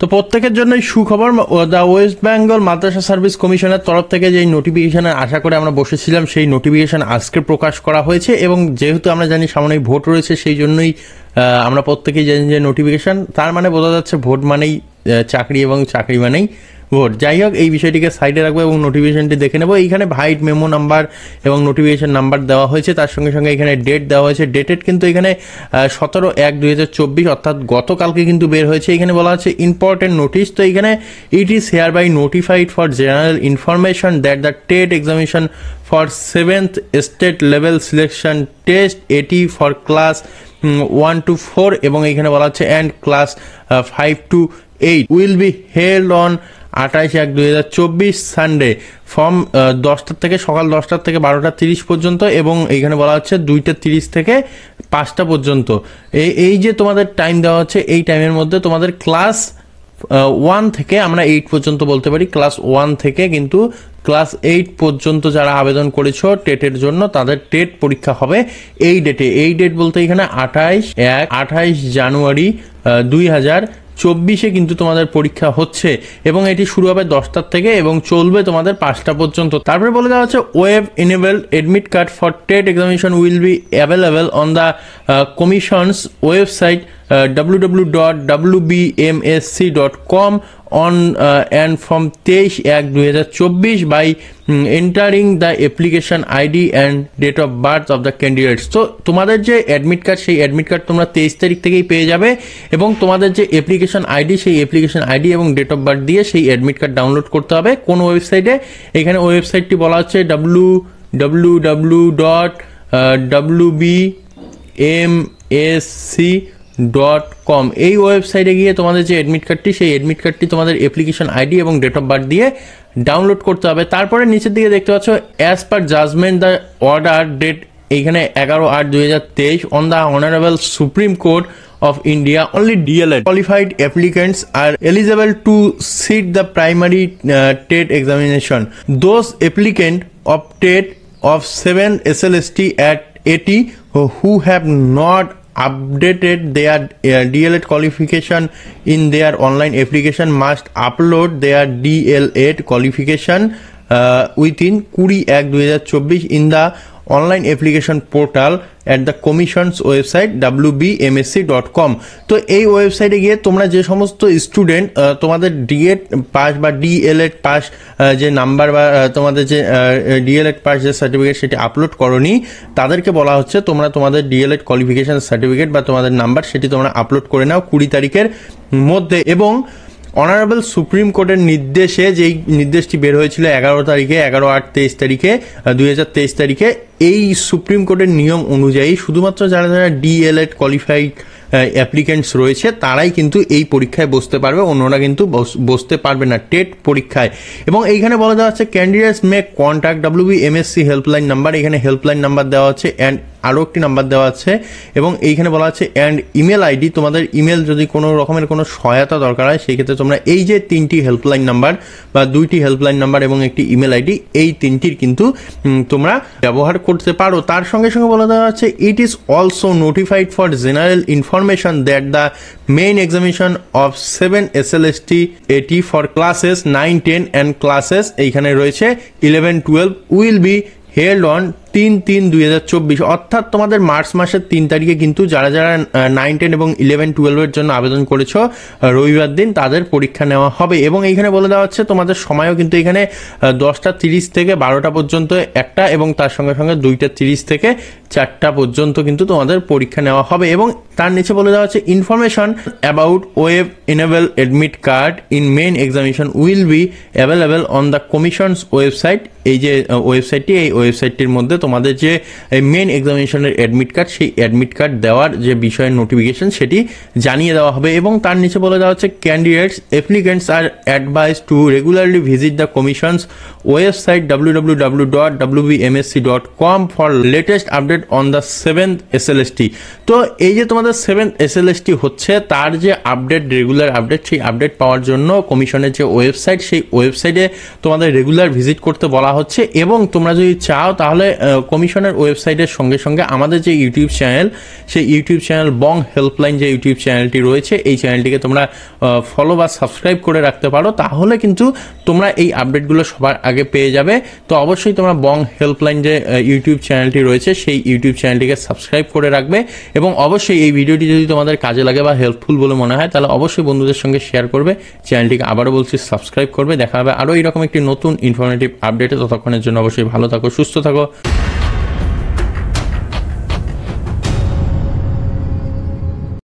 তো প্রত্যেকের জন্যই সুখবর, the West Bengal Madrasa service কমিশনের তরফ থেকে যেই নোটিফিকেশনের আশা করে আমরা বসেছিলাম সেই নোটিফিকেশন আজকে প্রকাশ করা হয়েছে। এবং যেহেতু আমরা জানি সামনেই ভোট রয়েছে, সেই জন্যই আমরা প্রত্যেকেই জানি যে নোটিফিকেশন, তার মানে বোঝা যাচ্ছে ভোট মানেই চাকরি এবং চাকরি মানেই ভোট। যাই হোক, এই বিষয়টিকে সাইডে রাখবো এবং নোটিফিকেশনটি দেখে নেবো। এইখানে ভাইট মেমো নাম্বার এবং নোটিফিকেশন নাম্বার দেওয়া হয়েছে, তার সঙ্গে সঙ্গে এখানে ডেট দেওয়া হয়েছে। ডেটেড কিন্তু এখানে 17/1/2024 অর্থাৎ গতকালকে কিন্তু বের হয়েছে। এখানে বলা আছে ইম্পর্টেন্ট নোটিশ। তো এখানে it is hereby notified for general information that the TET examination for 7th state level selection test এটি ফর ক্লাস 1 to 4 এবং এখানে বলা হচ্ছে and class 5 to 8 will be held on 28/1/2024 Sunday from 10টার থেকে সকাল 10টার থেকে 12:30 পর্যন্ত এবং এইখানে বলা হচ্ছে 2:30 থেকে 5টা পর্যন্ত। এই যে তোমাদের টাইম দেওয়া হচ্ছে, এই টাইমের মধ্যে তোমাদের ক্লাস 1 থেকে আমরা 8 পর্যন্ত বলতে পারি। ক্লাস 1 থেকে কিন্তু ক্লাস 8 পর্যন্ত যারা আবেদন করেছো টেটের জন্য, তাদের টেট পরীক্ষা হবে এই ডেটে। এই ডেট বলতে এখানে 28 জানুয়ারি 2024 কিন্তু তোমাদের পরীক্ষা হচ্ছে এবং এটি শুরু হবে 10টার থেকে এবং চলবে তোমাদের 5টা পর্যন্ত। তারপরে বলে দেওয়া হচ্ছে web enabled admit card for TET examination will be available on the commission's website www.wbmsc.com on and from 23/1/2024 by entering the application ID and date of birth of the candidates। তো তোমাদের যে অ্যাডমিট কার্ড, সেই admit card তোমরা 23 তারিখ থেকেই পেয়ে যাবে এবং তোমাদের যে অ্যাপ্লিকেশন আইডি, সেই অ্যাপ্লিকেশন আইডি এবং ডেট অফ বার্থ দিয়ে সেই অ্যাডমিট কার্ড ডাউনলোড করতে হবে। কোন ওয়েবসাইটে? এখানে ওয়েবসাইটটি বলা হচ্ছে www.wbmsc.com। এই ওয়েবসাইটে গিয়ে তোমাদের যে অ্যাডমিট কার্ডটি, সেই অ্যাডমিট কার্ডটি তোমাদের অ্যাপ্লিকেশন আইডি এবং ডেট অফ বার্থ দিয়ে ডাউনলোড করতে হবে। তারপরে নিচের দিকে দেখতে পাচ্ছ as per judgement the order date, এইখানে 11/8/2023 on the honourable supreme court of India, only DLED qualified applicants are eligible to sit the primary TET examination. Those applicant of TET of 7 SLST at 80 who have not updated their DLED qualification in their online application must upload their DLED qualification within 20/1/2024 in the online application portal at the commission's website wbmsc.com। তো এই ওয়েবসাইটে গিয়ে তোমরা যে সমস্ত student তোমাদের DEd pass বা D.El.Ed pass যে নাম্বার বা তোমাদের যে ডিএলএড পাস যে সার্টিফিকেট সেটি আপলোড করনি, তাদেরকে বলা হচ্ছে তোমরা তোমাদের ডিএলএড কোয়ালিফিকেশন সার্টিফিকেট বা তোমাদের নাম্বার সেটি তোমরা আপলোড করে নাও 20 তারিখের মধ্যে। এবং অনারেবল সুপ্রিম কোর্টের নির্দেশে, যেই নির্দেশটি বের হয়েছিল 11/8/2023 তারিখে, এই সুপ্রিম কোর্টের নিয়ম অনুযায়ী শুধুমাত্র যারা যারা ডিএলএড কোয়ালিফাইড অ্যাপ্লিকেন্টস রয়েছে তারাই কিন্তু এই পরীক্ষায় বসতে পারবে, অন্যরা কিন্তু বসতে পারবে না টেট পরীক্ষায়। এবং এইখানে বলা দেওয়া হচ্ছে candidates may contact WBMSC helpline number, এখানে হেল্পলাইন নাম্বার দেওয়া আছে অ্যান্ড আরও একটি নাম্বার দেওয়া আছে এবং এইখানে বলা আছে অ্যান্ড ইমেল আইডি। তোমাদের ইমেল যদি কোনো রকমের কোনো সহায়তা দরকার হয়, সেই ক্ষেত্রে তোমরা এই যে 3টি হেল্পলাইন নাম্বার বা 2টি হেল্পলাইন নাম্বার এবং একটি ইমেল আইডি, এই 3টির কিন্তু তোমরা ব্যবহার করতে পারো। তার সঙ্গে সঙ্গে বলা দেওয়া আছে it is also notified for general information that the main examination of 7 SLST এটি ফর ক্লাসেস 9, 10 অ্যান্ড ক্লাসেস এইখানে রয়েছে 11, 12 উইল বি হেল্ড অন 3/3/2024 অর্থাৎ তোমাদের মার্চ মাসের 3 তারিখে কিন্তু যারা যারা 9, 10 এবং 11, 12 এর জন্য আবেদন করেছো রবিবার দিন তাদের পরীক্ষা নেওয়া হবে। এবং এইখানে বলে দেওয়া হচ্ছে তোমাদের সময়ও কিন্তু এখানে 10:30 থেকে 12টা পর্যন্ত একটা এবং তার সঙ্গে সঙ্গে 2:30 থেকে 4টা পর্যন্ত কিন্তু তোমাদের পরীক্ষা নেওয়া হবে। এবং তার নিচে বলে দেওয়া হচ্ছে information about web enable admit card in main examination will be available on the commission's website. এই যে ওয়েবসাইটটি, এই ওয়েবসাইটটির মধ্যে তোমাদের যে মেইন এক্সামিনেশনের অ্যাডমিট কার্ড, সেই অ্যাডমিট কার্ড দেওয়ার যে বিষয়ের নোটিফিকেশন সেটি জানিয়ে দেওয়া হবে। এবং তার নিচে বলে দেওয়া হচ্ছে candidates applicants are advise to regularly visit the commission's website www.wbmsc.com for latest update on the 7th SLST। তো এই যে তোমাদের 7th SLST হচ্ছে, তার যে আপডেট, রেগুলার আপডেট, সেই আপডেট পাওয়ার জন্য কমিশনের যে ওয়েবসাইট, সেই ওয়েবসাইটে তোমাদের রেগুলার ভিজিট করতে বলা হচ্ছে। এবং তোমরা যদি চাও তাহলে কমিশনের ওয়েবসাইটের সঙ্গে সঙ্গে আমাদের যে ইউটিউব চ্যানেল, সেই ইউটিউব চ্যানেল বং হেল্পলাইন যে ইউটিউব চ্যানেলটি রয়েছে, এই চ্যানেলটিকে তোমরা ফলো বা সাবস্ক্রাইব করে রাখতে পারো, তাহলে কিন্তু তোমরা এই আপডেটগুলো সবার আগে পেয়ে যাবে। তো অবশ্যই তোমরা বং হেল্পলাইন যে ইউটিউব চ্যানেলটি রয়েছে সেই ইউটিউব চ্যানেলটিকে সাবস্ক্রাইব করে রাখবে, এবং অবশ্যই এই ভিডিওটি যদি তোমাদের কাজে লাগে বা হেল্পফুল বলে মনে হয় তাহলে অবশ্যই বন্ধুদের সঙ্গে শেয়ার করবে, চ্যানেলটিকে আবারও বলছি সাবস্ক্রাইব করবে। দেখা হবে আরও এইরকম একটি নতুন ইনফরমেটিভ আপডেটে, ততক্ষণের জন্য অবশ্যই ভালো থাকো, সুস্থ থাকো।